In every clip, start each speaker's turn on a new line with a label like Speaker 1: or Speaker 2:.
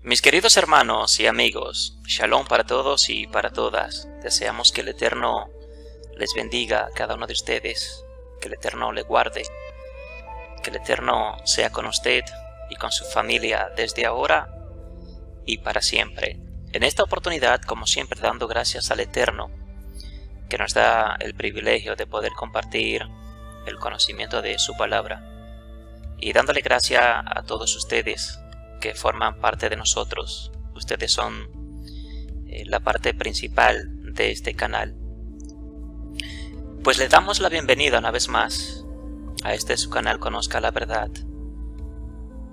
Speaker 1: Mis queridos hermanos y amigos, Shalom para todos y para todas. Deseamos que el Eterno les bendiga a cada uno de ustedes, que el Eterno le guarde, que el Eterno sea con usted y con su familia desde ahora y para siempre. En esta oportunidad, como siempre, dando gracias al Eterno, que nos da el privilegio de poder compartir el conocimiento de su palabra, y dándole gracias a todos ustedes que forman parte de nosotros. Ustedes son la parte principal de este canal. Pues le damos la bienvenida una vez más a este su canal Conozca la Verdad.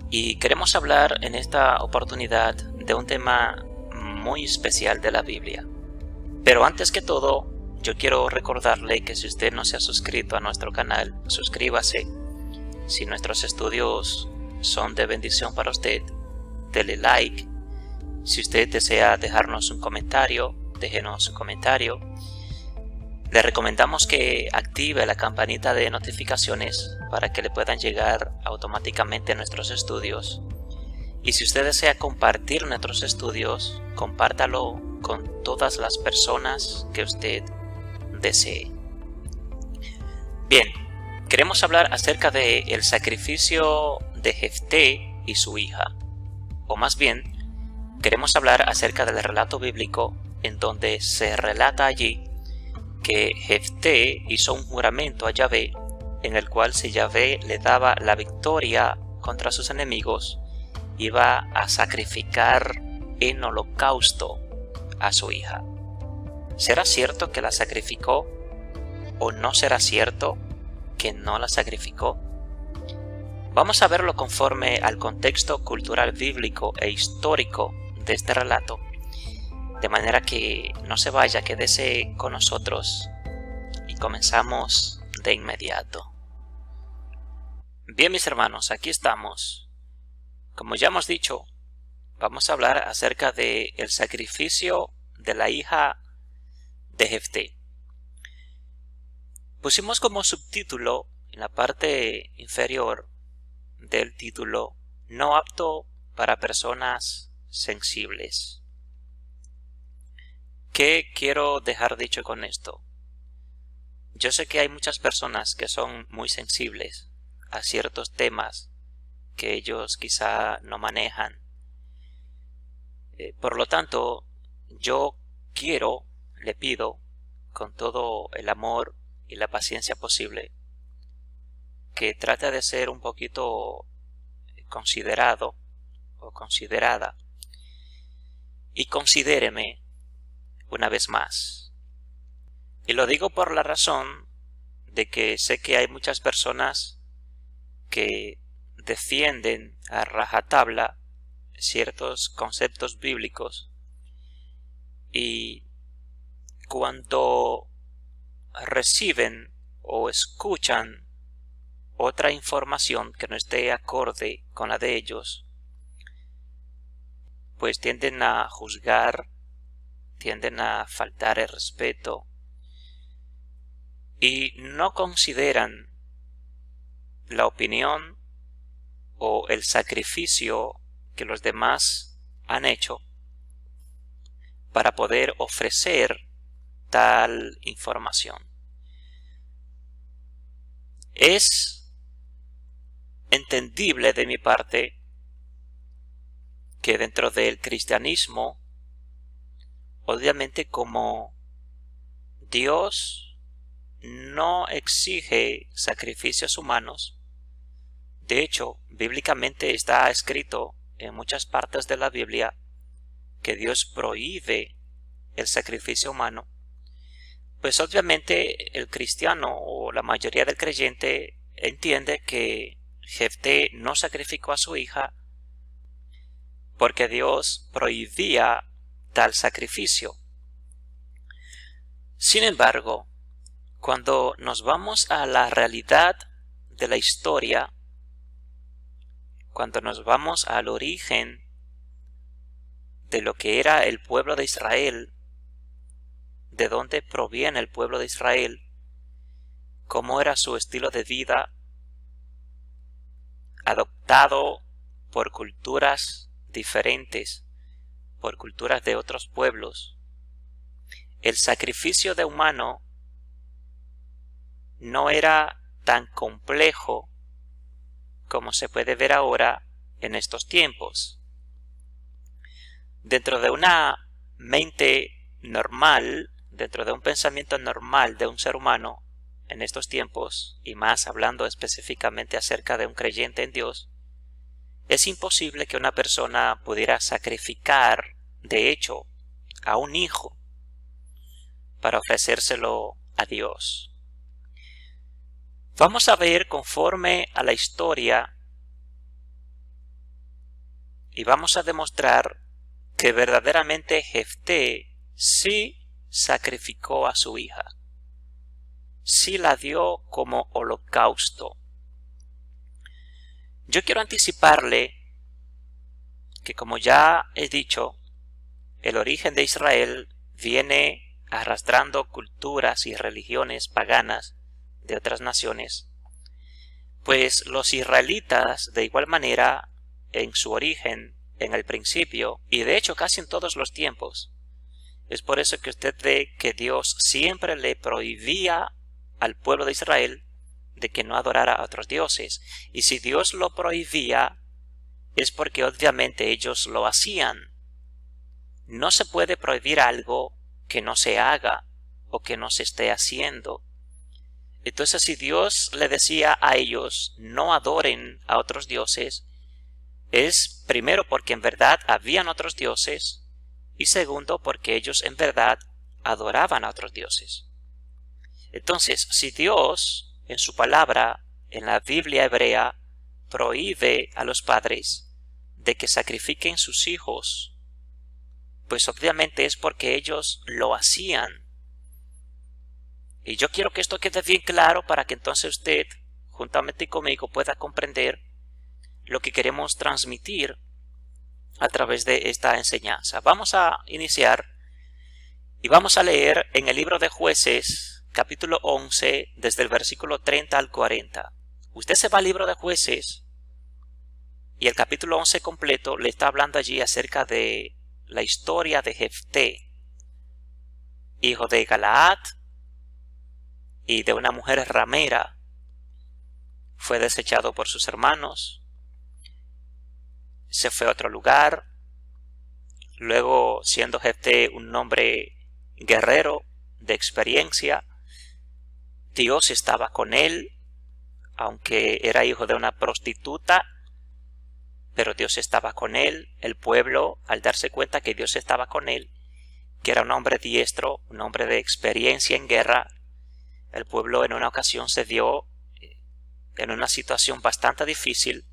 Speaker 1: Y queremos hablar en esta oportunidad de un tema muy especial de la Biblia. Pero antes que todo, yo quiero recordarle que si usted no se ha suscrito a nuestro canal, suscríbase. Si nuestros estudios son de bendición para usted, dele like. Si usted desea dejarnos un comentario, déjenos un comentario. Le recomendamos que active la campanita de notificaciones para que le puedan llegar automáticamente nuestros estudios. Y si usted desea compartir nuestros estudios, compártalo con todas las personas que usted desee. Bien, queremos hablar acerca del sacrificio de Jefté y su hija. O más bien, queremos hablar acerca del relato bíblico en donde se relata allí que Jefté hizo un juramento a Yahvé, en el cual si Yahvé le daba la victoria contra sus enemigos, iba a sacrificar en holocausto a su hija. ¿Será cierto que la sacrificó o no será cierto que no la sacrificó? Vamos a verlo conforme al contexto cultural bíblico e histórico de este relato, de manera que no se vaya, quédese con nosotros y comenzamos de inmediato. Bien, mis hermanos, aquí estamos. Como ya hemos dicho, vamos a hablar acerca del sacrificio de la hija de Jefté. Pusimos como subtítulo en la parte inferior del título: no apto para personas sensibles. ¿Qué quiero dejar dicho con esto? Yo sé que hay muchas personas que son muy sensibles a ciertos temas que ellos quizá no manejan. Por lo tanto, yo le pido con todo el amor y la paciencia posible, que trate de ser un poquito considerado o considerada y considéreme una vez más. Y lo digo por la razón de que sé que hay muchas personas que defienden a rajatabla ciertos conceptos bíblicos, y cuando reciben o escuchan otra información que no esté acorde con la de ellos, pues tienden a juzgar, tienden a faltar el respeto y no consideran la opinión o el sacrificio que los demás han hecho para poder ofrecer tal información. Es entendible de mi parte que dentro del cristianismo, obviamente, como Dios no exige sacrificios humanos, de hecho, bíblicamente está escrito en muchas partes de la Biblia que Dios prohíbe el sacrificio humano, pues obviamente el cristiano o la mayoría del creyente entiende que Jefté no sacrificó a su hija porque Dios prohibía tal sacrificio. Sin embargo, cuando nos vamos a la realidad de la historia, cuando nos vamos al origen de lo que era el pueblo de Israel, de dónde proviene el pueblo de Israel, cómo era su estilo de vida, adoptado por culturas diferentes, por culturas de otros pueblos, el sacrificio de humano no era tan complejo como se puede ver ahora en estos tiempos. Dentro de una mente normal, dentro de un pensamiento normal de un ser humano en estos tiempos, y más hablando específicamente acerca de un creyente en Dios, es imposible que una persona pudiera sacrificar, de hecho, a un hijo para ofrecérselo a Dios. Vamos a ver conforme a la historia y vamos a demostrar que verdaderamente Jefté sí sacrificó a su hija, sí la dio como holocausto. Yo quiero anticiparle que, como ya he dicho, el origen de Israel viene arrastrando culturas y religiones paganas de otras naciones, pues los israelitas de igual manera en su origen, en el principio y de hecho casi en todos los tiempos, es por eso que usted ve que Dios siempre le prohibía al pueblo de Israel de que no adorara a otros dioses, y si Dios lo prohibía es porque obviamente ellos lo hacían. No se puede prohibir algo que no se haga o que no se esté haciendo. Entonces, si Dios le decía a ellos no adoren a otros dioses, es primero porque en verdad habían otros dioses y segundo porque ellos en verdad adoraban a otros dioses. Entonces, si Dios en su palabra, en la Biblia hebrea, prohíbe a los padres de que sacrifiquen sus hijos, pues obviamente es porque ellos lo hacían. Y yo quiero que esto quede bien claro para que entonces usted, juntamente conmigo, pueda comprender lo que queremos transmitir a través de esta enseñanza. Vamos a iniciar y vamos a leer en el libro de Jueces, capítulo 11, desde el versículo 30 al 40. Usted se va al libro de Jueces y el capítulo 11 completo le está hablando allí acerca de la historia de Jefté, hijo de Galaad y de una mujer ramera. Fue desechado por sus hermanos, se fue a otro lugar. Luego, siendo Jefté un hombre guerrero de experiencia, Dios estaba con él, aunque era hijo de una prostituta, pero Dios estaba con él. El pueblo, al darse cuenta que Dios estaba con él, que era un hombre diestro, un hombre de experiencia en guerra, el pueblo en una ocasión se vio en una situación bastante difícil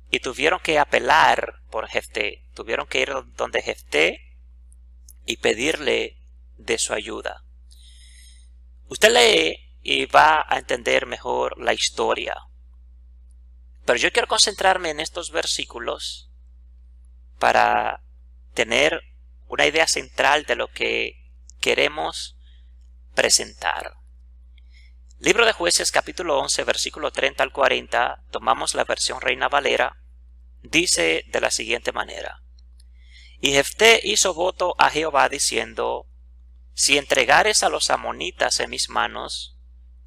Speaker 1: y tuvieron que apelar por Jefté, tuvieron que ir donde Jefté y pedirle de su ayuda. Usted lee y va a entender mejor la historia, pero yo quiero concentrarme en estos versículos para tener una idea central de lo que queremos presentar. Libro de Jueces, capítulo 11, versículo 30 al 40, tomamos la versión Reina Valera, dice de la siguiente manera: Y Jefté hizo voto a Jehová diciendo: Si entregares a los amonitas en mis manos,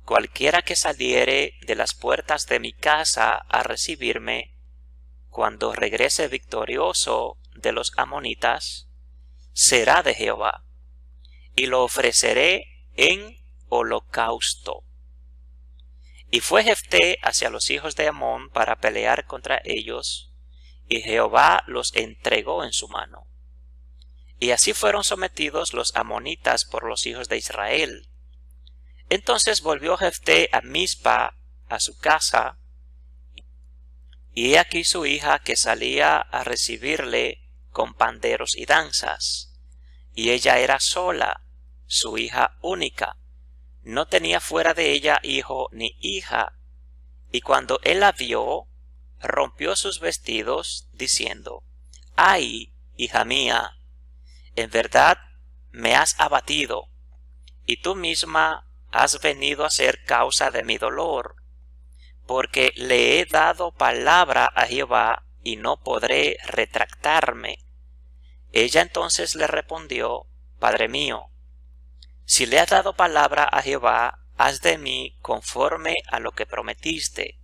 Speaker 1: cualquiera que saliere de las puertas de mi casa a recibirme, cuando regrese victorioso de los amonitas, será de Jehová, y lo ofreceré en holocausto. Y fue Jefté hacia los hijos de Amón para pelear contra ellos, y Jehová los entregó en su mano. Y así fueron sometidos los amonitas por los hijos de Israel. Entonces volvió Jefté a Mizpa, a su casa, y he aquí su hija que salía a recibirle con panderos y danzas. Y ella era sola, su hija única. No tenía fuera de ella hijo ni hija. Y cuando él la vio, rompió sus vestidos, diciendo: ¡Ay, hija mía! En verdad me has abatido, y tú misma has venido a ser causa de mi dolor, porque le he dado palabra a Jehová, y no podré retractarme. Ella entonces le respondió: Padre mío, si le has dado palabra a Jehová, haz de mí conforme a lo que prometiste,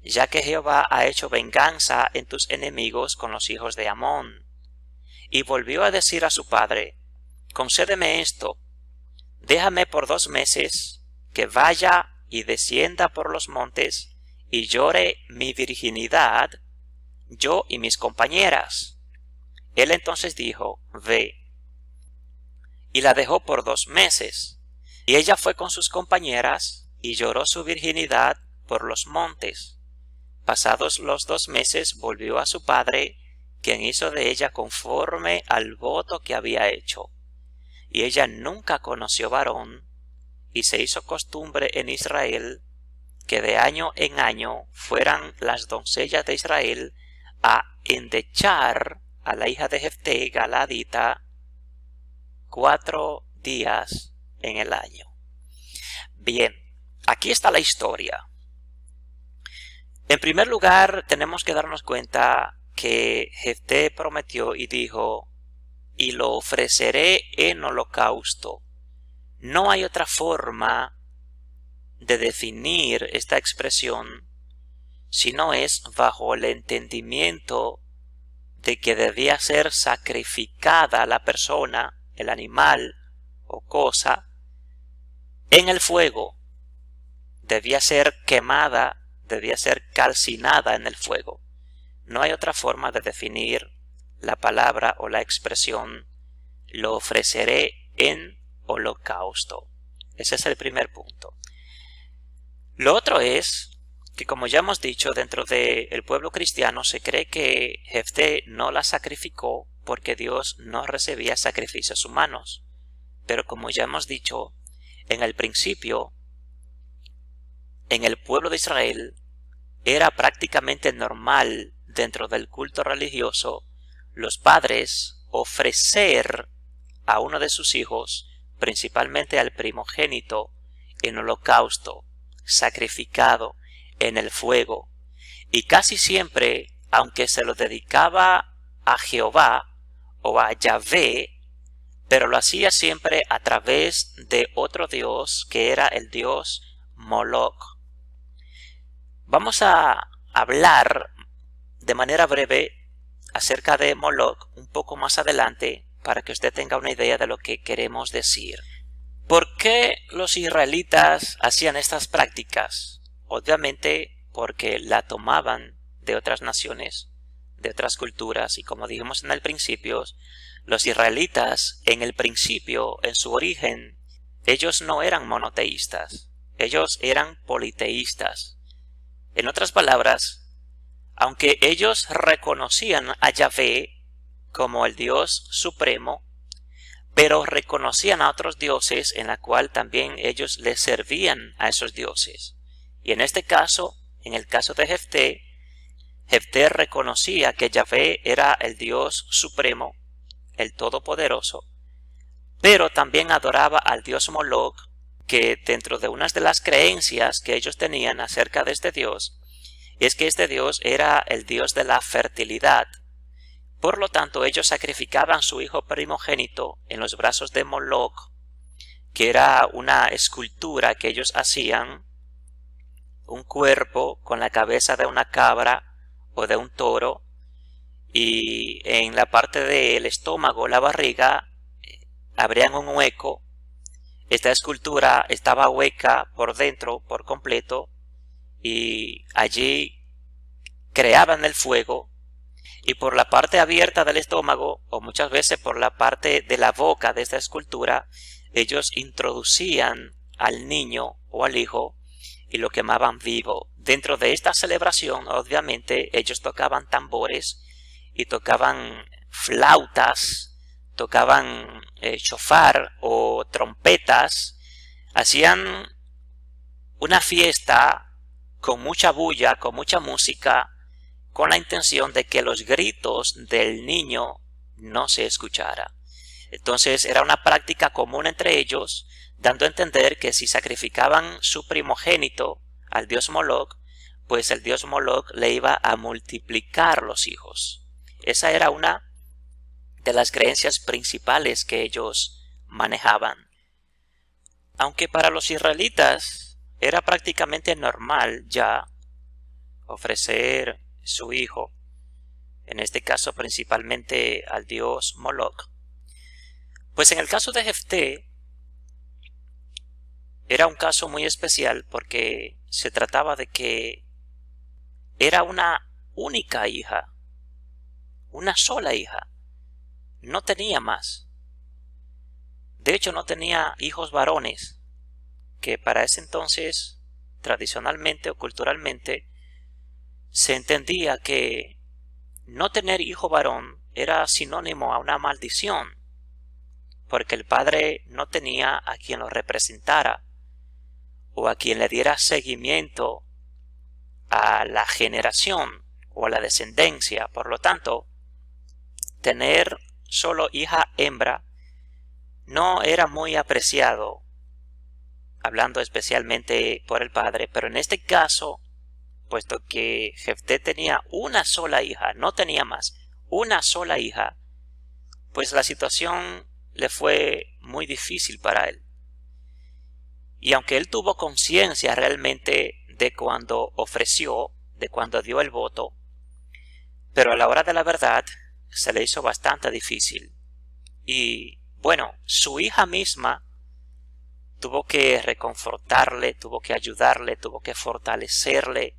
Speaker 1: ya que Jehová ha hecho venganza en tus enemigos con los hijos de Amón. Y volvió a decir a su padre: Concédeme esto, déjame por 2 meses que vaya y descienda por los montes y llore mi virginidad, yo y mis compañeras. Él entonces dijo: Ve. Y la dejó por 2 meses. Y ella fue con sus compañeras y lloró su virginidad por los montes. Pasados los 2 meses volvió a su padre, quien hizo de ella conforme al voto que había hecho. Y ella nunca conoció varón, y se hizo costumbre en Israel que de año en año fueran las doncellas de Israel a endechar a la hija de Jefté Galadita 4 días en el año. Bien, aquí está la historia. En primer lugar, tenemos que darnos cuenta que Jefté prometió y dijo: y lo ofreceré en holocausto. No hay otra forma de definir esta expresión si no es bajo el entendimiento de que debía ser sacrificada la persona, el animal o cosa, en el fuego. Debía ser quemada, debía ser calcinada en el fuego. No hay otra forma de definir la palabra o la expresión lo ofreceré en holocausto. Ese es el primer punto. Lo otro es que, como ya hemos dicho, dentro del pueblo cristiano se cree que Jefté no la sacrificó porque Dios no recibía sacrificios humanos. Pero como ya hemos dicho, en el principio, en el pueblo de Israel, era prácticamente normal dentro del culto religioso los padres ofrecer a uno de sus hijos, principalmente al primogénito, en holocausto, sacrificado en el fuego. Y casi siempre, aunque se lo dedicaba a Jehová o a Yahvé, pero lo hacía siempre a través de otro dios que era el dios Moloch. Vamos a hablar de manera breve acerca de Moloch un poco más adelante para que usted tenga una idea de lo que queremos decir. ¿Por qué los israelitas hacían estas prácticas? Obviamente porque la tomaban de otras naciones, de otras culturas, y como dijimos en el principio, los israelitas en el principio, en su origen, ellos no eran monoteístas, ellos eran politeístas. En otras palabras, aunque ellos reconocían a Yahvé como el Dios supremo, pero reconocían a otros dioses en la cual también ellos les servían a esos dioses. Y en este caso, en el caso de Jefté, Jefté reconocía que Yahvé era el Dios supremo, el todopoderoso, pero también adoraba al dios Moloch, que dentro de unas de las creencias que ellos tenían acerca de este dios, es que este dios era el dios de la fertilidad. Por lo tanto, ellos sacrificaban su hijo primogénito en los brazos de Moloch, que era una escultura que ellos hacían, un cuerpo con la cabeza de una cabra o de un toro, y en la parte del estómago, la barriga, abrían un hueco. Esta escultura estaba hueca por dentro, por completo, y allí creaban el fuego. Y por la parte abierta del estómago, o muchas veces por la parte de la boca de esta escultura, ellos introducían al niño o al hijo y lo quemaban vivo. Dentro de esta celebración, obviamente, ellos tocaban tambores y tocaban flautas, tocaban shofar o trompetas, hacían una fiesta con mucha bulla, con mucha música, con la intención de que los gritos del niño no se escuchara. Entonces era una práctica común entre ellos, dando a entender que si sacrificaban su primogénito al dios Moloch, pues el dios Moloch le iba a multiplicar los hijos. Esa era una de las creencias principales que ellos manejaban. Aunque para los israelitas era prácticamente normal ya ofrecer su hijo, en este caso principalmente al dios Moloch, pues en el caso de Jefté era un caso muy especial porque se trataba de que era una única hija, una sola hija, no tenía más. De hecho, no tenía hijos varones, que para ese entonces, tradicionalmente o culturalmente, se entendía que no tener hijo varón era sinónimo a una maldición, porque el padre no tenía a quien lo representara o a quien le diera seguimiento a la generación o a la descendencia. Por lo tanto, tener solo hija hembra no era muy apreciado, hablando especialmente por el padre, pero en este caso, puesto que Jefté tenía una sola hija, no tenía más, una sola hija, pues la situación le fue muy difícil para él. Y aunque él tuvo conciencia realmente de cuando ofreció, de cuando dio el voto, pero a la hora de la verdad se le hizo bastante difícil. Y bueno, su hija misma tuvo que reconfortarle, tuvo que ayudarle, tuvo que fortalecerle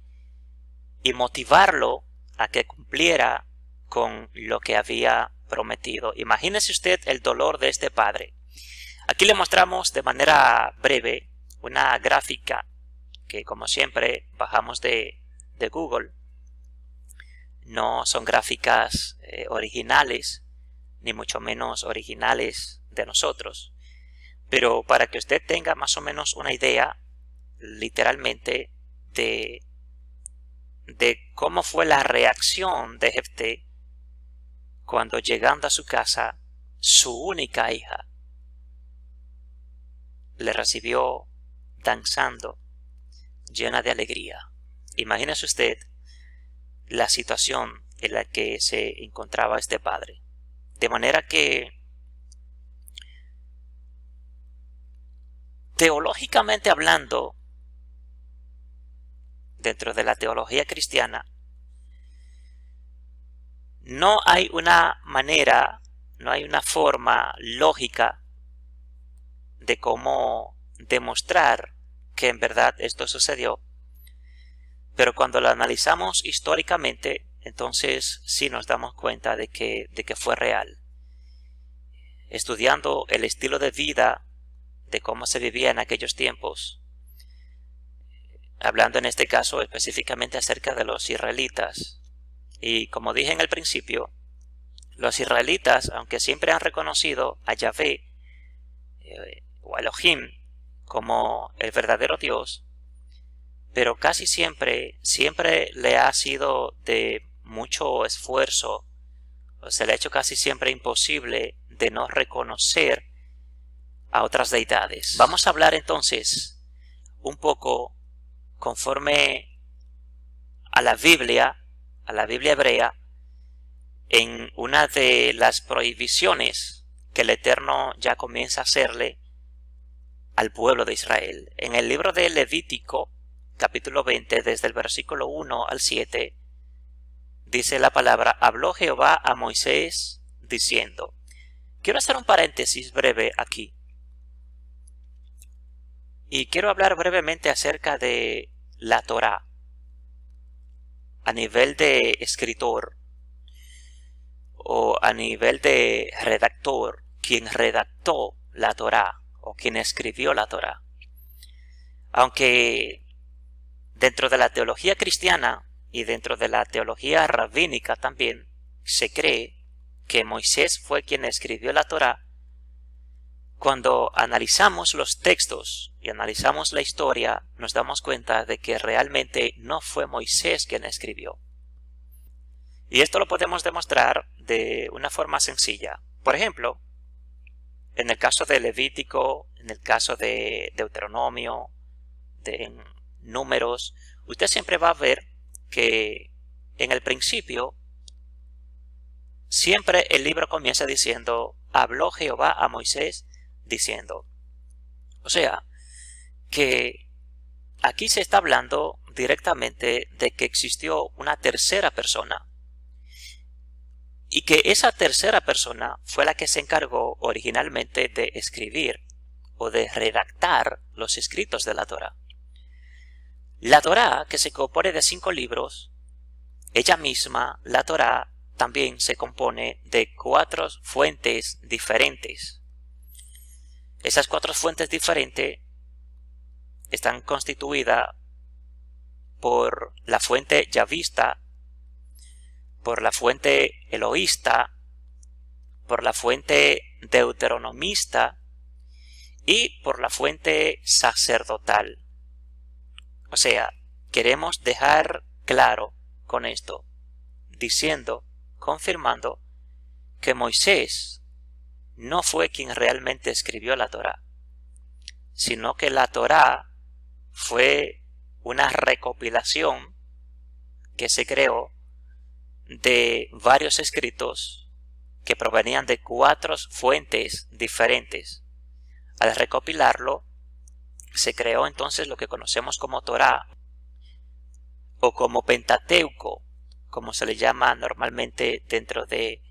Speaker 1: y motivarlo a que cumpliera con lo que había prometido. Imagínese usted el dolor de este padre. Aquí le mostramos de manera breve una gráfica que, como siempre, bajamos de Google. No son gráficas originales, ni mucho menos originales de nosotros. Pero para que usted tenga más o menos una idea, literalmente, de cómo fue la reacción de Jefté cuando, llegando a su casa, su única hija le recibió danzando, llena de alegría. Imagínese usted la situación en la que se encontraba este padre. De manera que, teológicamente hablando, dentro de la teología cristiana, no hay una manera, no hay una forma lógica de cómo demostrar que en verdad esto sucedió. Pero cuando lo analizamos históricamente, entonces sí nos damos cuenta de que fue real. Estudiando el estilo de vida de cómo se vivía en aquellos tiempos, hablando en este caso específicamente acerca de los israelitas. Y como dije en el principio, los israelitas, aunque siempre han reconocido a Yahvé o a Elohim como el verdadero Dios, pero casi siempre le ha sido de mucho esfuerzo, o se le ha hecho casi siempre imposible de no reconocer a otras deidades. Vamos a hablar entonces un poco conforme a la Biblia hebrea, en una de las prohibiciones que el Eterno ya comienza a hacerle al pueblo de Israel. En el libro de Levítico, capítulo 20, desde el versículo 1 al 7, dice la palabra: habló Jehová a Moisés diciendo. Quiero hacer un paréntesis breve aquí. Y quiero hablar brevemente acerca de la Torá a nivel de escritor o a nivel de redactor, quien redactó la Torá o quien escribió la Torá. Aunque dentro de la teología cristiana y dentro de la teología rabínica también se cree que Moisés fue quien escribió la Torá, cuando analizamos los textos y analizamos la historia, nos damos cuenta de que realmente no fue Moisés quien escribió. Y esto lo podemos demostrar de una forma sencilla. Por ejemplo, en el caso de Levítico, en el caso de Deuteronomio, de Números, usted siempre va a ver que en el principio siempre el libro comienza diciendo, habló Jehová a Moisés diciendo. O sea, que aquí se está hablando directamente de que existió una tercera persona. Y que esa tercera persona fue la que se encargó originalmente de escribir o de redactar los escritos de la Torá. La Torá, que se compone de 5 libros, ella misma, la Torá, también se compone de 4 fuentes diferentes. Esas 4 fuentes diferentes están constituidas por la fuente yavista, por la fuente eloísta, por la fuente deuteronomista y por la fuente sacerdotal. O sea, queremos dejar claro con esto, diciendo, confirmando, que Moisés no fue quien realmente escribió la Torá, sino que la Torá fue una recopilación que se creó de varios escritos que provenían de 4 fuentes diferentes. Al recopilarlo, se creó entonces lo que conocemos como Torá o como Pentateuco, como se le llama normalmente dentro del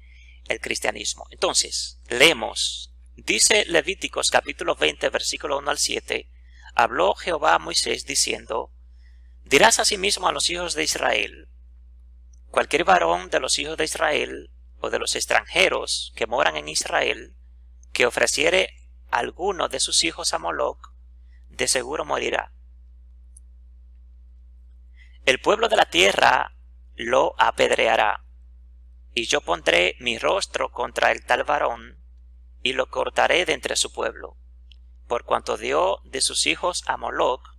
Speaker 1: cristianismo. Entonces, leemos. Dice Levíticos capítulo 20, versículo 1 al 7, habló Jehová a Moisés diciendo, dirás asimismo a los hijos de Israel, cualquier varón de los hijos de Israel o de los extranjeros que moran en Israel, que ofreciere alguno de sus hijos a Moloc, de seguro morirá. El pueblo de la tierra lo apedreará, y yo pondré mi rostro contra el tal varón, y lo cortaré de entre su pueblo, por cuanto dio de sus hijos a Moloc,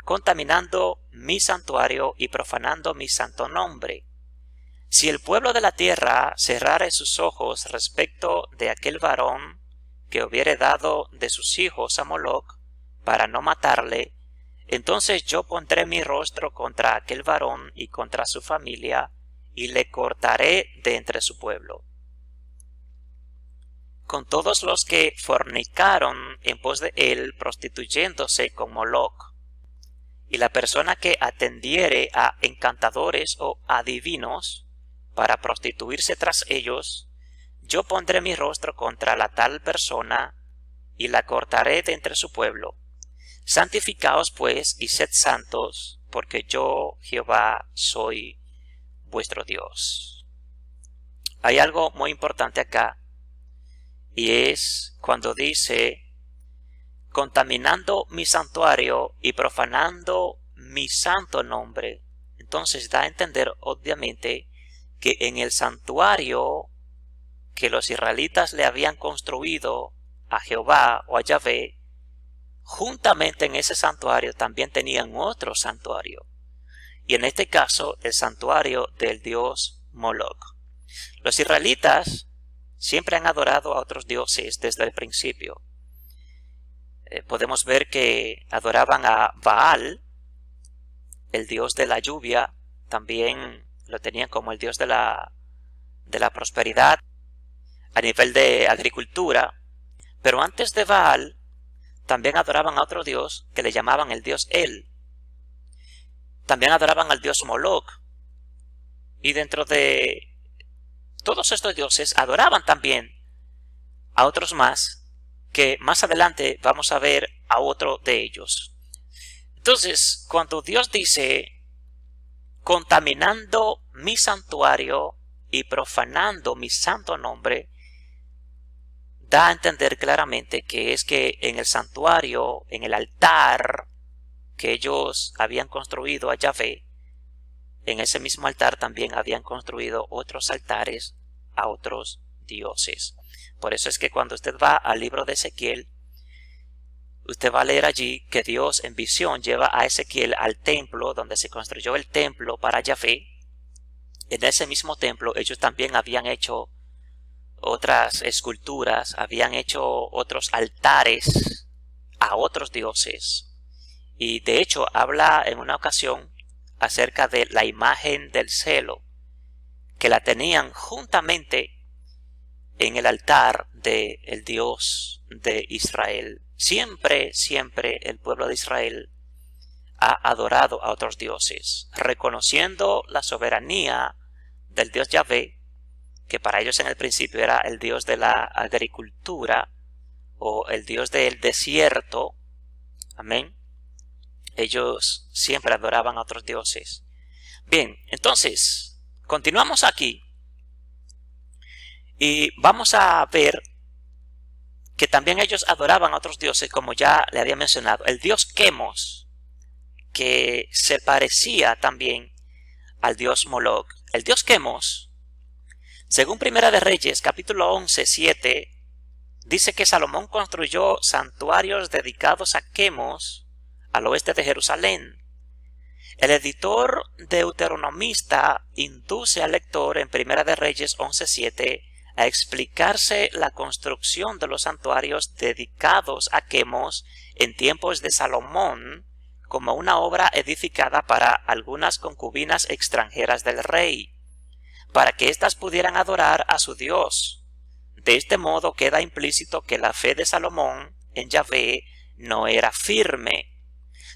Speaker 1: contaminando mi santuario y profanando mi santo nombre. Si el pueblo de la tierra cerrare sus ojos respecto de aquel varón que hubiere dado de sus hijos a Moloc, para no matarle, entonces yo pondré mi rostro contra aquel varón y contra su familia, y le cortaré de entre su pueblo. Con todos los que fornicaron en pos de él, prostituyéndose con Moloc, y la persona que atendiere a encantadores o adivinos para prostituirse tras ellos, yo pondré mi rostro contra la tal persona y la cortaré de entre su pueblo. Santificaos pues y sed santos, porque yo, Jehová, soy vuestro Dios. Hay algo muy importante acá, y es cuando dice, contaminando mi santuario y profanando mi santo nombre. Entonces da a entender, obviamente, que en el santuario que los israelitas le habían construido a Jehová o a Yahvé, juntamente en ese santuario también tenían otro santuario, y en este caso el santuario del dios Moloc. Los israelitas siempre han adorado a otros dioses desde el principio. Podemos ver que adoraban a Baal, el dios de la lluvia, también lo tenían como el dios de la prosperidad a nivel de agricultura, pero antes de Baal también adoraban a otro dios que le llamaban el dios El. También adoraban al dios Moloc, y dentro de todos estos dioses adoraban también a otros más, que más adelante vamos a ver a otro de ellos. Entonces, cuando Dios dice, contaminando mi santuario y profanando mi santo nombre, da a entender claramente que es que en el santuario, en el altar que ellos habían construido a Yahvé, en ese mismo altar también habían construido otros altares a otros dioses. Por eso es que cuando usted va al libro de Ezequiel, usted va a leer allí que Dios en visión lleva a Ezequiel al templo donde se construyó el templo para Yahvé. En ese mismo templo ellos también habían hecho otras esculturas, habían hecho otros altares a otros dioses. Y de hecho habla en una ocasión acerca de la imagen del celo, que la tenían juntamente en el altar del Dios de Israel. Siempre el pueblo de Israel ha adorado a otros dioses, reconociendo la soberanía del Dios Yahvé, que para ellos en el principio era el Dios de la agricultura o el Dios del desierto. Amén. Ellos siempre adoraban a otros dioses. Bien, entonces, continuamos aquí y vamos a ver que también ellos adoraban a otros dioses, como ya le había mencionado. El dios Quemos, que se parecía también al dios Moloch. El dios Quemos, según Primera de Reyes, capítulo 11, 7, dice que Salomón construyó santuarios dedicados a Quemos al oeste de Jerusalén. El editor deuteronomista induce al lector en Primera de Reyes 11:7 a explicarse la construcción de los santuarios dedicados a Quemos en tiempos de Salomón como una obra edificada para algunas concubinas extranjeras del rey, para que éstas pudieran adorar a su Dios. De este modo queda implícito que la fe de Salomón en Yahvé no era firme.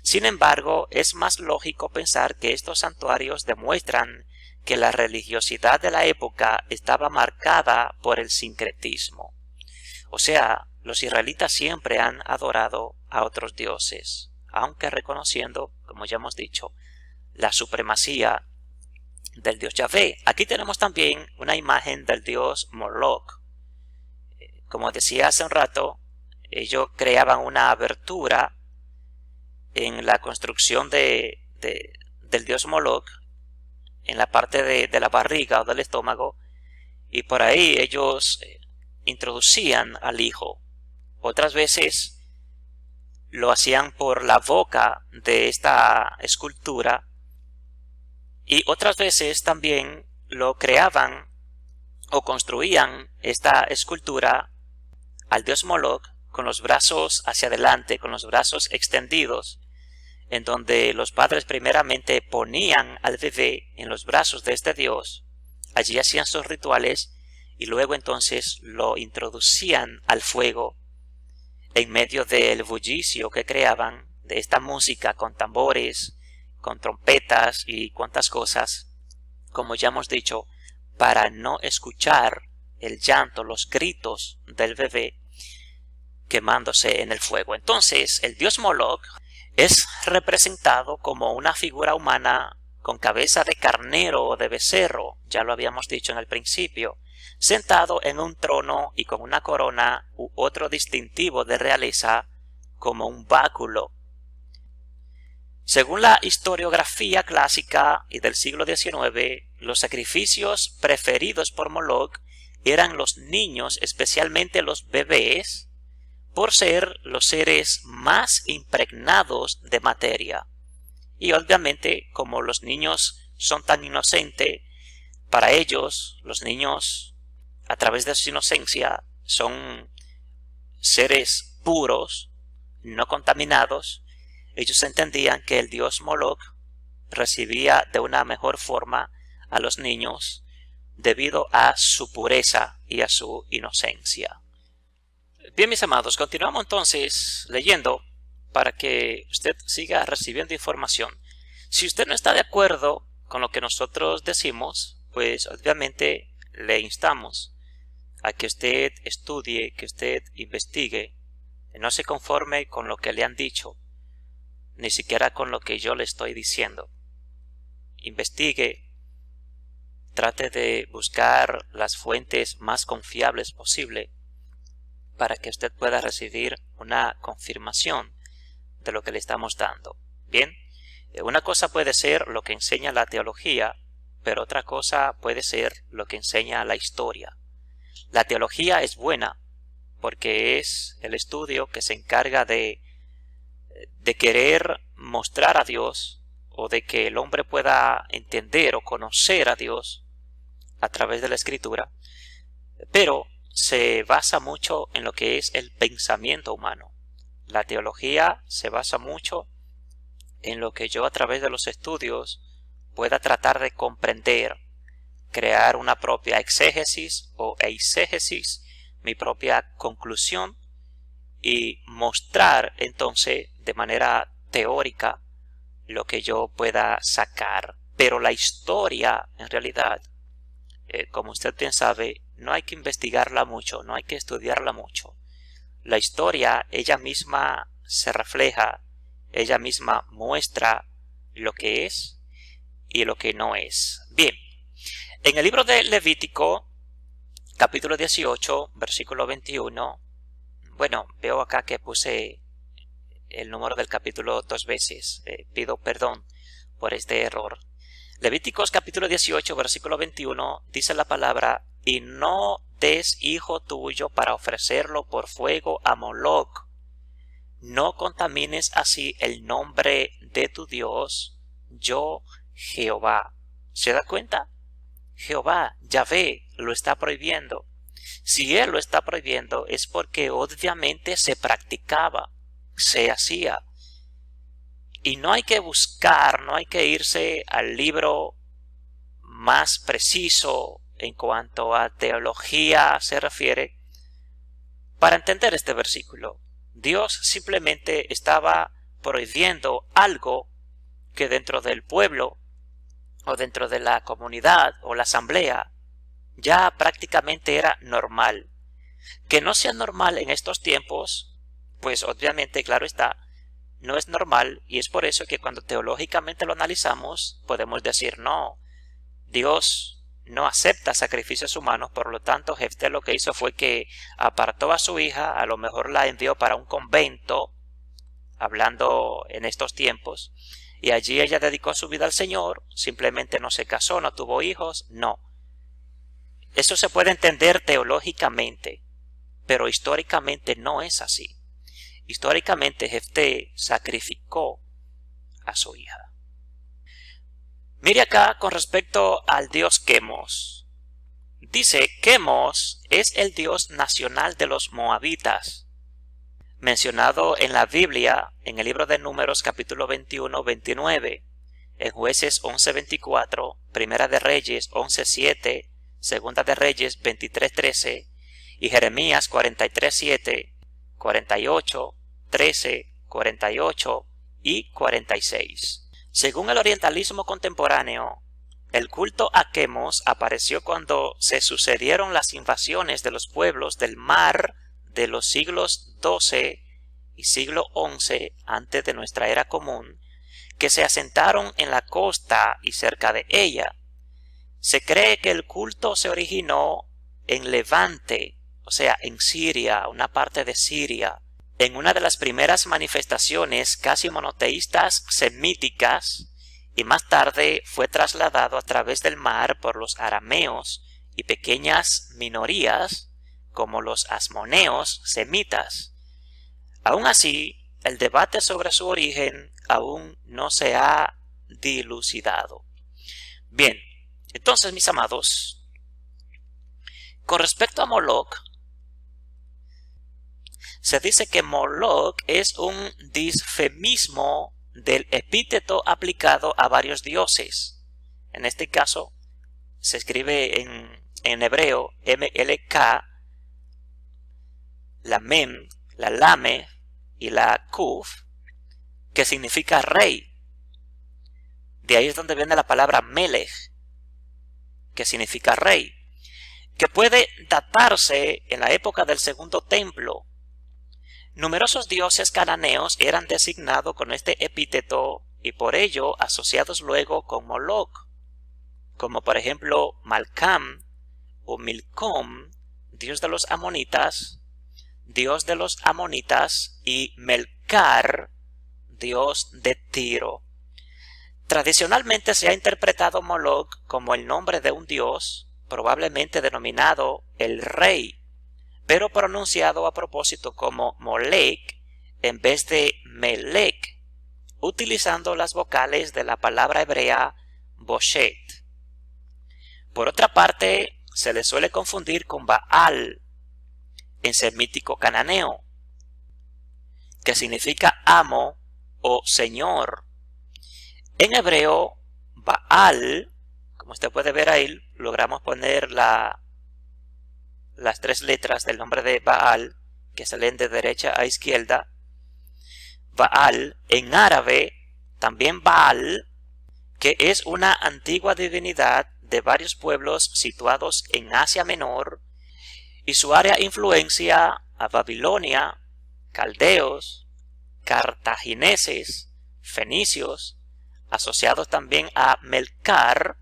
Speaker 1: Sin embargo, es más lógico pensar que estos santuarios demuestran que la religiosidad de la época estaba marcada por el sincretismo. O sea, los israelitas siempre han adorado a otros dioses, aunque reconociendo, como ya hemos dicho, la supremacía del dios Yahvé. Aquí tenemos también una imagen del dios Moloch. Como decía hace un rato, ellos creaban una abertura en la construcción del dios Moloch, en la parte de la barriga o del estómago, y por ahí ellos introducían al hijo. Otras veces lo hacían por la boca de esta escultura, y otras veces también lo creaban o construían esta escultura al dios Moloch con los brazos hacia adelante, con los brazos extendidos, en donde los padres primeramente ponían al bebé en los brazos de este dios, allí hacían sus rituales y luego entonces lo introducían al fuego en medio del bullicio que creaban de esta música con tambores, con trompetas y cuantas cosas, como ya hemos dicho, para no escuchar el llanto, los gritos del bebé quemándose en el fuego. Entonces, el dios Moloch es representado como una figura humana con cabeza de carnero o de becerro, ya lo habíamos dicho en el principio, sentado en un trono y con una corona u otro distintivo de realeza como un báculo. Según la historiografía clásica y del siglo XIX, los sacrificios preferidos por Moloch eran los niños, especialmente los bebés, por ser los seres más impregnados de materia. Y obviamente, como los niños son tan inocentes, para ellos, los niños, a través de su inocencia, son seres puros, no contaminados. Ellos entendían que el dios Moloch recibía de una mejor forma a los niños debido a su pureza y a su inocencia. Bien, mis amados, continuamos entonces leyendo para que usted siga recibiendo información. Si usted no está de acuerdo con lo que nosotros decimos, pues obviamente le instamos a que usted estudie, que usted investigue, y no se conforme con lo que le han dicho, ni siquiera con lo que yo le estoy diciendo. Investigue, trate de buscar las fuentes más confiables posible para que usted pueda recibir una confirmación de lo que le estamos dando. Bien, una cosa puede ser lo que enseña la teología, pero otra cosa puede ser lo que enseña la historia. La teología es buena porque es el estudio que se encarga de querer mostrar a Dios, o de que el hombre pueda entender o conocer a Dios a través de la Escritura, pero se basa mucho en lo que es el pensamiento humano. La teología se basa mucho en lo que yo a través de los estudios pueda tratar de comprender, crear una propia exégesis o eisegesis, mi propia conclusión, y mostrar entonces de manera teórica lo que yo pueda sacar. Pero la historia, en realidad, como usted bien sabe, no hay que investigarla mucho, no hay que estudiarla mucho. La historia, ella misma se refleja, ella misma muestra lo que es y lo que no es. Bien, en el libro de Levítico, capítulo 18, versículo 21, bueno, veo acá que puse el número del capítulo 2 veces. Pido perdón por este error. Levíticos capítulo 18, versículo 21, dice la palabra: y no des hijo tuyo para ofrecerlo por fuego a Moloc. No contamines así el nombre de tu Dios, yo Jehová. ¿Se da cuenta? Jehová, Yahvé, lo está prohibiendo. Si Él lo está prohibiendo es porque obviamente se practicaba, se hacía. Y no hay que buscar, no hay que irse al libro más preciso en cuanto a teología se refiere para entender este versículo. Dios simplemente estaba prohibiendo algo que dentro del pueblo o dentro de la comunidad o la asamblea ya prácticamente era normal. Que no sea normal en estos tiempos, pues obviamente, claro está, no es normal, y es por eso que cuando teológicamente lo analizamos podemos decir no, Dios no acepta sacrificios humanos, por lo tanto Jefté lo que hizo fue que apartó a su hija, a lo mejor la envió para un convento, hablando en estos tiempos, y allí ella dedicó su vida al Señor, simplemente no se casó, no tuvo hijos, no. Eso se puede entender teológicamente, pero históricamente no es así. Históricamente Jefté sacrificó a su hija. Mire acá con respecto al dios Quemos. Dice, Quemos es el dios nacional de los moabitas, mencionado en la Biblia en el libro de Números capítulo 21-29, en Jueces 11-24, Primera de Reyes 11-7, Segunda de Reyes 23-13 y Jeremías 43-7, 48, 13, 48 y 46. Según el orientalismo contemporáneo, el culto a Quemos apareció cuando se sucedieron las invasiones de los pueblos del mar de los siglos XII y siglo XI antes de nuestra era común, que se asentaron en la costa y cerca de ella. Se cree que el culto se originó en Levante, o sea, en Siria, una parte de Siria, en una de las primeras manifestaciones casi monoteístas semíticas, y más tarde fue trasladado a través del mar por los arameos y pequeñas minorías como los asmoneos semitas. Aún así, el debate sobre su origen aún no se ha dilucidado. Bien, entonces, mis amados, con respecto a Moloc, se dice que Moloc es un disfemismo del epíteto aplicado a varios dioses. En este caso, se escribe en hebreo MLK, la Mem, la Lame y la Kuf, que significa rey. De ahí es donde viene la palabra Melech, que significa rey, que puede datarse en la época del Segundo Templo. Numerosos dioses cananeos eran designados con este epíteto y por ello asociados luego con Moloc, como por ejemplo Malcam o Milcom, dios de los amonitas, y Melcar, dios de Tiro. Tradicionalmente se ha interpretado Moloc como el nombre de un dios, probablemente denominado el rey, pero pronunciado a propósito como Molec en vez de Melec, utilizando las vocales de la palabra hebrea Boshet. Por otra parte, se le suele confundir con Baal, en semítico cananeo, que significa amo o señor. En hebreo, Baal, como usted puede ver ahí, logramos poner las 3 letras del nombre de Baal, que se leen de derecha a izquierda. Baal, en árabe, también Baal, que es una antigua divinidad de varios pueblos situados en Asia Menor, y su área influencia a Babilonia, caldeos, cartagineses, fenicios, asociados también a Melcar,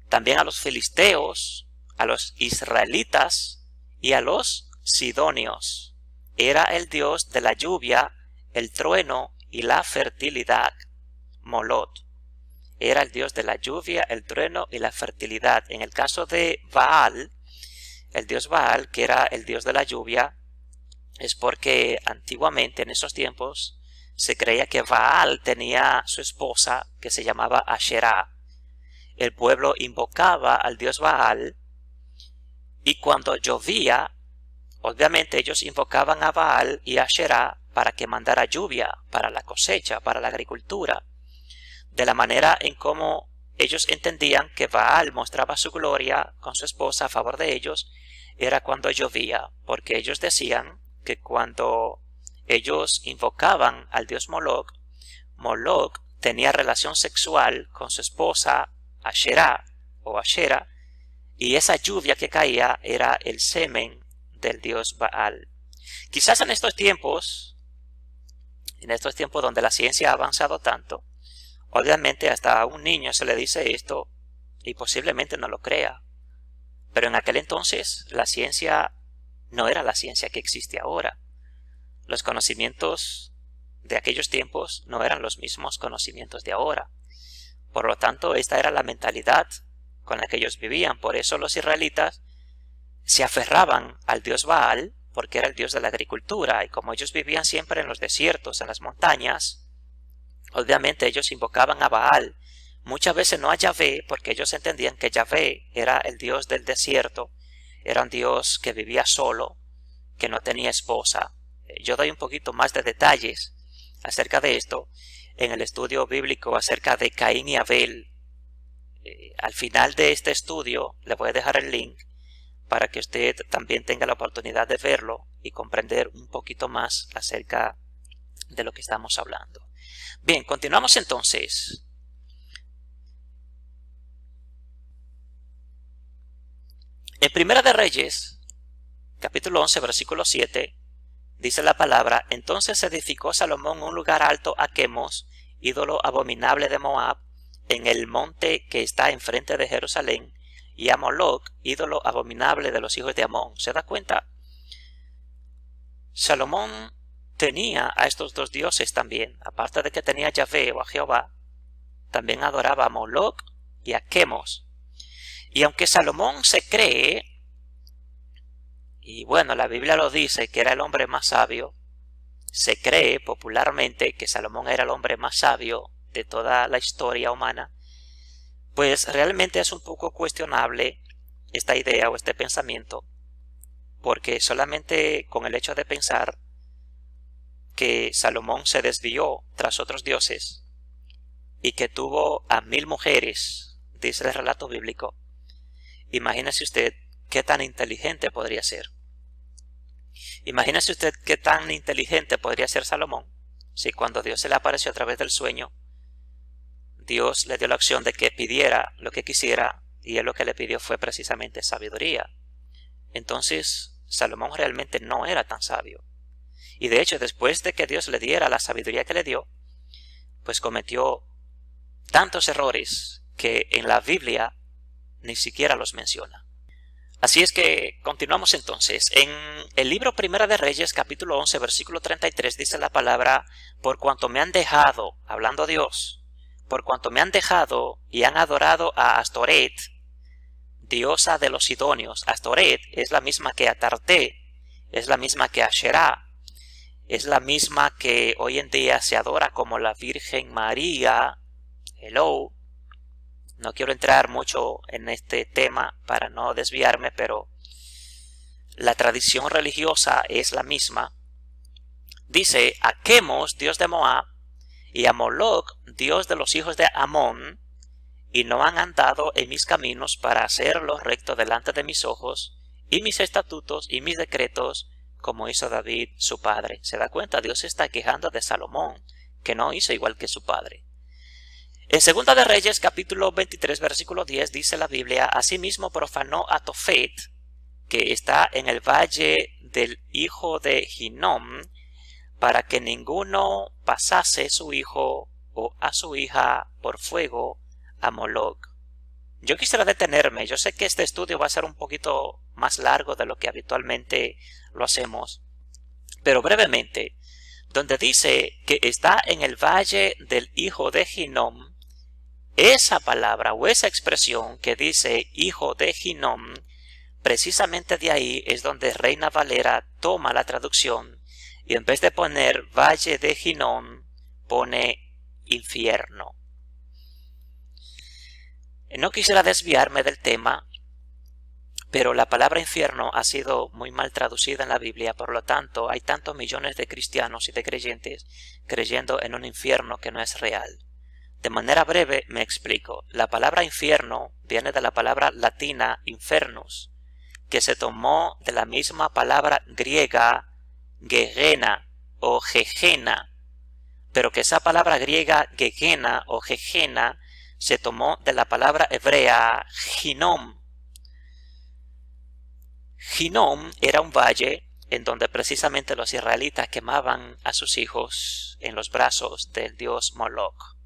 Speaker 1: también a los filisteos, a los israelitas y a los sidonios. Era el dios de la lluvia, el trueno y la fertilidad. Molot era el dios de la lluvia, el trueno y la fertilidad. En el caso de Baal, el dios Baal, que era el dios de la lluvia, es porque antiguamente, en esos tiempos, se creía que Baal tenía su esposa que se llamaba Asherá. El pueblo invocaba al dios Baal, y cuando llovía, obviamente ellos invocaban a Baal y a Asherá para que mandara lluvia para la cosecha, para la agricultura. De la manera en cómo ellos entendían que Baal mostraba su gloria con su esposa a favor de ellos, era cuando llovía, porque ellos decían que cuando ellos invocaban al dios Moloch, Moloch tenía relación sexual con su esposa Asherá o Ashera, y esa lluvia que caía era el semen del dios Baal. Quizás en estos tiempos donde la ciencia ha avanzado tanto, obviamente hasta a un niño se le dice esto y posiblemente no lo crea. Pero en aquel entonces la ciencia no era la ciencia que existe ahora. Los conocimientos de aquellos tiempos no eran los mismos conocimientos de ahora. Por lo tanto, esta era la mentalidad con la que ellos vivían. Por eso los israelitas se aferraban al dios Baal, porque era el dios de la agricultura. Y como ellos vivían siempre en los desiertos, en las montañas, obviamente ellos invocaban a Baal. Muchas veces no a Yahvé, porque ellos entendían que Yahvé era el dios del desierto, era un dios que vivía solo, que no tenía esposa. Yo doy un poquito más de detalles acerca de esto en el estudio bíblico acerca de Caín y Abel. Al final de este estudio le voy a dejar el link para que usted también tenga la oportunidad de verlo y comprender un poquito más acerca de lo que estamos hablando. Bien, continuamos entonces. En Primera de Reyes, capítulo 11, versículo 7, dice la palabra: entonces edificó Salomón un lugar alto a Quemos, ídolo abominable de Moab, en el monte que está enfrente de Jerusalén, y a Moloch, ídolo abominable de los hijos de Amón. ¿Se da cuenta? Salomón tenía a estos dos dioses también. Aparte de que tenía a Yahvé o a Jehová, también adoraba a Moloch y a Quemos. Y aunque Salomón se cree, y bueno, la Biblia lo dice, que era el hombre más sabio, se cree popularmente que Salomón era el hombre más sabio de toda la historia humana, pues realmente es un poco cuestionable esta idea o este pensamiento, porque solamente con el hecho de pensar que Salomón se desvió tras otros dioses y que tuvo a 1000 mujeres, dice el relato bíblico, imagínese usted qué tan inteligente podría ser. Imagínese usted qué tan inteligente podría ser Salomón si cuando Dios se le apareció a través del sueño, Dios le dio la opción de que pidiera lo que quisiera, y él lo que le pidió fue precisamente sabiduría. Entonces Salomón realmente no era tan sabio. Y de hecho, después de que Dios le diera la sabiduría que le dio, pues cometió tantos errores que en la Biblia ni siquiera los menciona. Así es que continuamos entonces. En el libro Primera de Reyes, capítulo 11, versículo 33, dice la palabra: por cuanto me han dejado, hablando Dios, por cuanto me han dejado y han adorado a Astoret, diosa de los sidonios. Astoret es la misma que Atarte, es la misma que Asherá, es la misma que hoy en día se adora como la Virgen María. Hello. No quiero entrar mucho en este tema para no desviarme, pero la tradición religiosa es la misma. Dice: a Quemos, dios de Moab, y a Moloch, dios de los hijos de Amón, y no han andado en mis caminos para hacer lo recto delante de mis ojos, y mis estatutos y mis decretos, como hizo David su padre. ¿Se da cuenta? Dios está quejando de Salomón, que no hizo igual que su padre. En 2 de Reyes, capítulo 23, versículo 10, dice la Biblia: asimismo profanó a Tofet, que está en el valle del hijo de Hinnom, para que ninguno pasase su hijo o a su hija por fuego a Moloc. Yo quisiera detenerme. Yo sé que este estudio va a ser un poquito más largo de lo que habitualmente lo hacemos, pero brevemente, donde dice que está en el valle del hijo de Hinnom, esa palabra o esa expresión que dice hijo de Hinnom, precisamente de ahí es donde Reina Valera toma la traducción y en vez de poner valle de Hinnom, pone infierno. No quisiera desviarme del tema, pero la palabra infierno ha sido muy mal traducida en la Biblia, por lo tanto hay tantos millones de cristianos y de creyentes creyendo en un infierno que no es real. De manera breve me explico. La palabra infierno viene de la palabra latina infernus, que se tomó de la misma palabra griega gegena o gegena, pero que esa palabra griega gegena o gegena se tomó de la palabra hebrea Hinnom. Hinnom era un valle en donde precisamente los israelitas quemaban a sus hijos en los brazos del dios Moloch.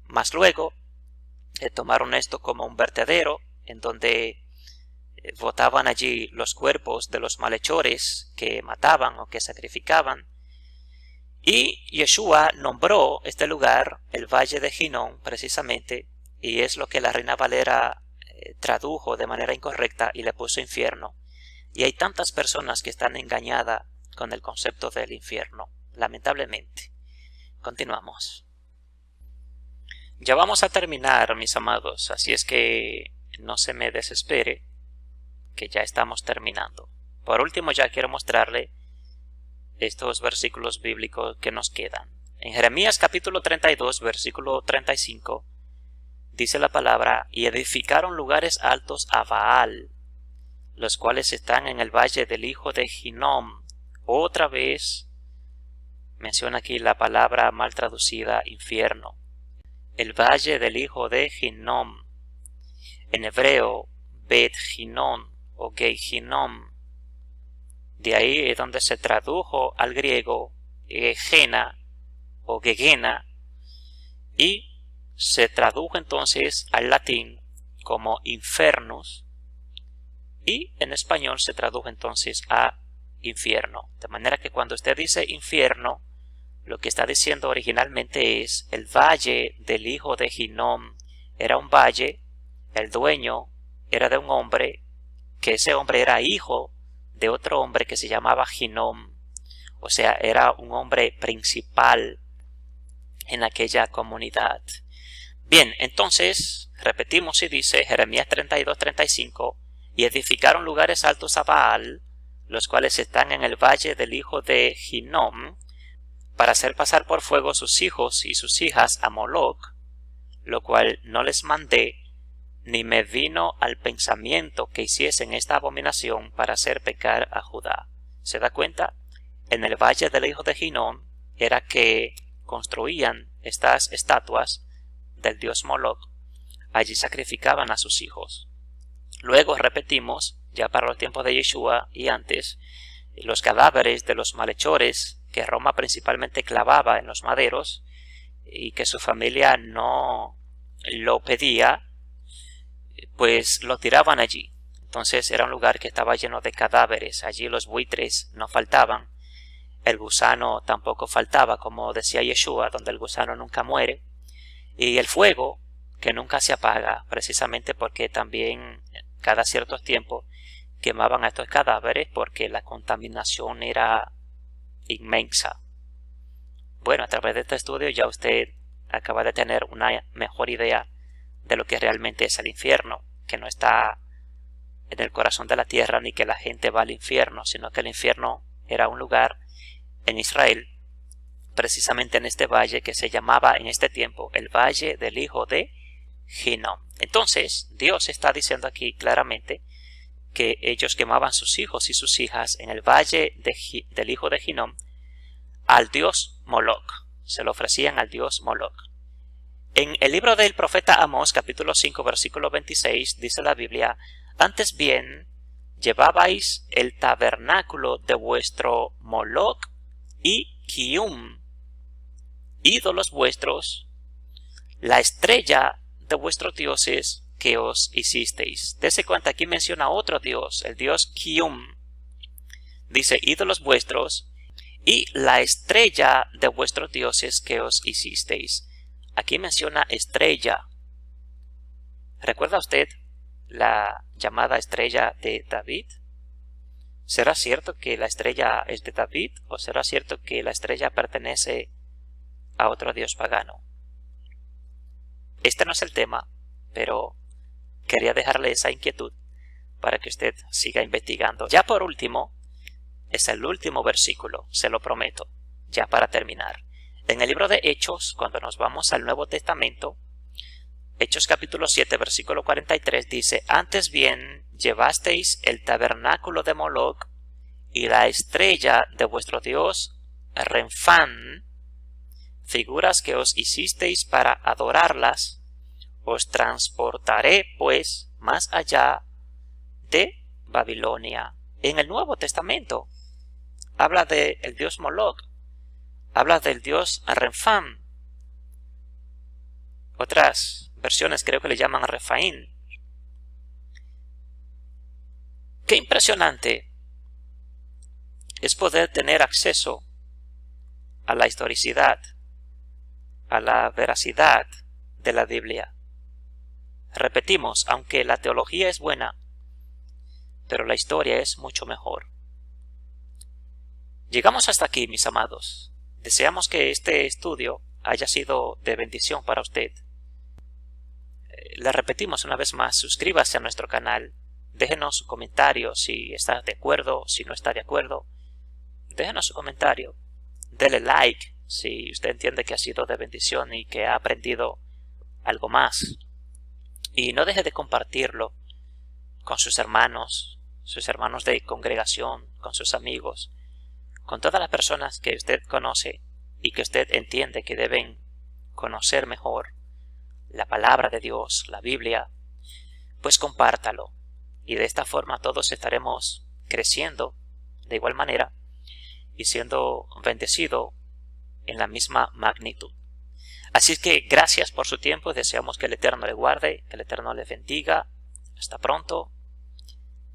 Speaker 1: Más luego tomaron esto como un vertedero en donde botaban allí los cuerpos de los malhechores que mataban o que sacrificaban. Y Yeshua nombró este lugar el Valle de Hinnom precisamente, y es lo que la Reina Valera tradujo de manera incorrecta y le puso infierno. Y hay tantas personas que están engañadas con el concepto del infierno, lamentablemente. Continuamos. Ya vamos a terminar, mis amados, así es que no se me desespere, que ya estamos terminando. Por último, ya quiero mostrarle estos versículos bíblicos que nos quedan. En Jeremías capítulo 32, versículo 35, dice la palabra: y edificaron lugares altos a Baal, los cuales están en el valle del hijo de Hinnom. Otra vez menciona aquí la palabra mal traducida infierno. El valle del hijo de Hinnom, en hebreo Bet Hinnom o Gei Hinnom. De ahí es donde se tradujo al griego Gegena o Gegena y se tradujo entonces al latín como infernus y en español se tradujo entonces a infierno. De manera que cuando usted dice infierno, lo que está diciendo originalmente es el valle del hijo de Hinnom. Era un valle, el dueño era de un hombre, que ese hombre era hijo de otro hombre que se llamaba Hinnom. O sea, era un hombre principal en aquella comunidad. Bien, entonces, repetimos y dice Jeremías 32:35, y edificaron lugares altos a Baal, los cuales están en el valle del hijo de Hinnom, para hacer pasar por fuego sus hijos y sus hijas a Moloch, lo cual no les mandé, ni me vino al pensamiento que hiciesen esta abominación para hacer pecar a Judá. ¿Se da cuenta? En el valle del hijo de Hinnom era que construían estas estatuas del dios Moloch. Allí sacrificaban a sus hijos. Luego repetimos, ya para los tiempos de Yeshua y antes, los cadáveres de los malhechores que Roma principalmente clavaba en los maderos y que su familia no lo pedía, pues lo tiraban allí. Entonces era un lugar que estaba lleno de cadáveres. Allí los buitres no faltaban, el gusano tampoco faltaba, como decía Yeshua, donde el gusano nunca muere, y el fuego que nunca se apaga, precisamente porque también cada cierto tiempo quemaban a estos cadáveres porque la contaminación era inmensa. Bueno, a través de este estudio ya usted acaba de tener una mejor idea de lo que realmente es el infierno, que no está en el corazón de la tierra ni que la gente va al infierno, sino que el infierno era un lugar en Israel, precisamente en este valle que se llamaba en este tiempo el Valle del Hijo de Hinnom. Entonces, Dios está diciendo aquí claramente que ellos quemaban sus hijos y sus hijas en el valle del hijo de Hinnom al dios Moloch. Se lo ofrecían al dios Moloch. En el libro del profeta Amós, capítulo 5, versículo 26, dice la Biblia: antes bien, llevabais el tabernáculo de vuestro Moloch y Kium, ídolos vuestros, la estrella de vuestros dioses que os hicisteis. Dese cuenta, aquí menciona otro dios, el dios Kium. Dice ídolos vuestros y la estrella de vuestros dioses que os hicisteis. Aquí menciona estrella. ¿Recuerda usted la llamada estrella de David? ¿Será cierto que la estrella es de David o será cierto que la estrella pertenece a otro dios pagano? Este no es el tema, pero quería dejarle esa inquietud para que usted siga investigando. Ya por último, es el último versículo, se lo prometo, ya para terminar. En el libro de Hechos, cuando nos vamos al Nuevo Testamento, Hechos capítulo 7, versículo 43 dice: antes bien llevasteis el tabernáculo de Moloch y la estrella de vuestro dios Renfán, figuras que os hicisteis para adorarlas. Os transportaré pues más allá de Babilonia. En el Nuevo Testamento habla del dios Moloch, habla del dios Renfán. Otras versiones creo que le llaman Refaín. Qué impresionante es poder tener acceso a la historicidad, a la veracidad de la Biblia. Repetimos, aunque la teología es buena, pero la historia es mucho mejor. Llegamos hasta aquí, mis amados. Deseamos que este estudio haya sido de bendición para usted. Le repetimos una vez más, suscríbase a nuestro canal, déjenos su comentario si está de acuerdo, si no está de acuerdo. Déjenos su comentario, dele like si usted entiende que ha sido de bendición y que ha aprendido algo más. Y no deje de compartirlo con sus hermanos de congregación, con sus amigos, con todas las personas que usted conoce y que usted entiende que deben conocer mejor la palabra de Dios, la Biblia. Pues compártalo y de esta forma todos estaremos creciendo de igual manera y siendo bendecidos en la misma magnitud. Así que gracias por su tiempo, deseamos que el Eterno le guarde, que el Eterno le bendiga. Hasta pronto.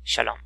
Speaker 1: Shalom.